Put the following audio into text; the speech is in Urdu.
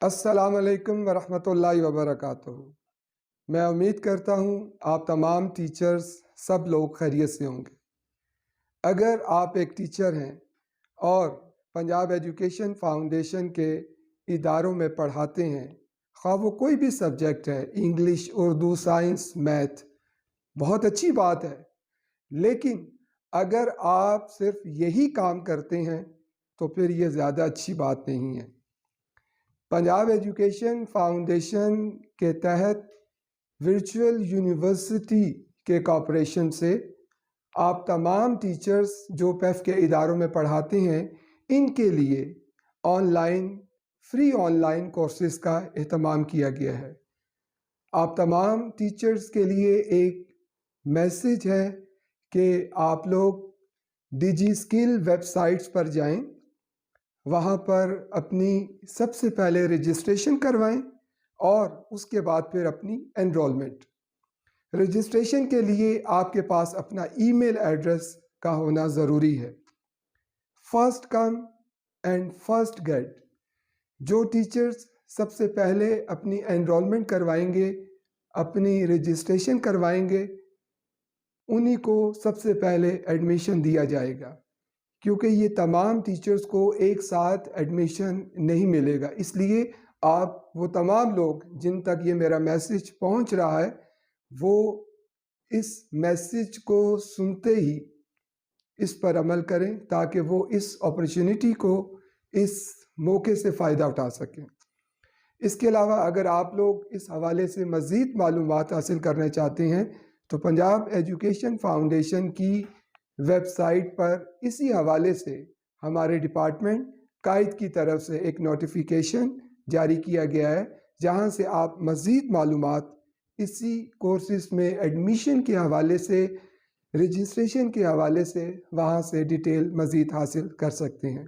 السلام علیکم ورحمۃ اللہ وبرکاتہ۔ میں امید کرتا ہوں آپ تمام ٹیچرز سب لوگ خیریت سے ہوں گے۔ اگر آپ ایک ٹیچر ہیں اور پنجاب ایجوکیشن فاؤنڈیشن کے اداروں میں پڑھاتے ہیں، خواہ وہ کوئی بھی سبجیکٹ ہے، انگلش، اردو، سائنس، میتھ، بہت اچھی بات ہے، لیکن اگر آپ صرف یہی کام کرتے ہیں تو پھر یہ زیادہ اچھی بات نہیں ہے۔ پنجاب ایجوکیشن فاؤنڈیشن کے تحت ورچوئل یونیورسٹی کے کوآپریشن سے آپ تمام ٹیچرز جو پیف کے اداروں میں پڑھاتے ہیں، ان کے لیے فری آن لائن کورسز کا اہتمام کیا گیا ہے۔ آپ تمام ٹیچرز کے لیے ایک میسج ہے کہ آپ لوگ ڈیجی اسکل ویب سائٹس پر جائیں، وہاں پر اپنی سب سے پہلے رجسٹریشن کروائیں اور اس کے بعد پھر اپنی انرولمنٹ۔ رجسٹریشن کے لیے آپ کے پاس اپنا ای میل ایڈریس کا ہونا ضروری ہے۔ First come and first get. جو ٹیچرز سب سے پہلے اپنی انرولمنٹ کروائیں گے، اپنی رجسٹریشن کروائیں گے، انہی کو سب سے پہلے ایڈمیشن دیا جائے گا، کیونکہ یہ تمام ٹیچرز کو ایک ساتھ ایڈمیشن نہیں ملے گا۔ اس لیے آپ وہ تمام لوگ جن تک یہ میرا میسج پہنچ رہا ہے، وہ اس میسج کو سنتے ہی اس پر عمل کریں تاکہ وہ اس اپرچونٹی کو، اس موقع سے فائدہ اٹھا سکیں۔ اس کے علاوہ اگر آپ لوگ اس حوالے سے مزید معلومات حاصل کرنا چاہتے ہیں تو پنجاب ایجوکیشن فاؤنڈیشن کی ویب سائٹ پر اسی حوالے سے ہمارے ڈپارٹمنٹ قائد کی طرف سے ایک نوٹیفیکیشن جاری کیا گیا ہے، جہاں سے آپ مزید معلومات اسی کورسز میں ایڈمیشن کے حوالے سے، رجسٹریشن کے حوالے سے، وہاں سے ڈیٹیل مزید حاصل کر سکتے ہیں۔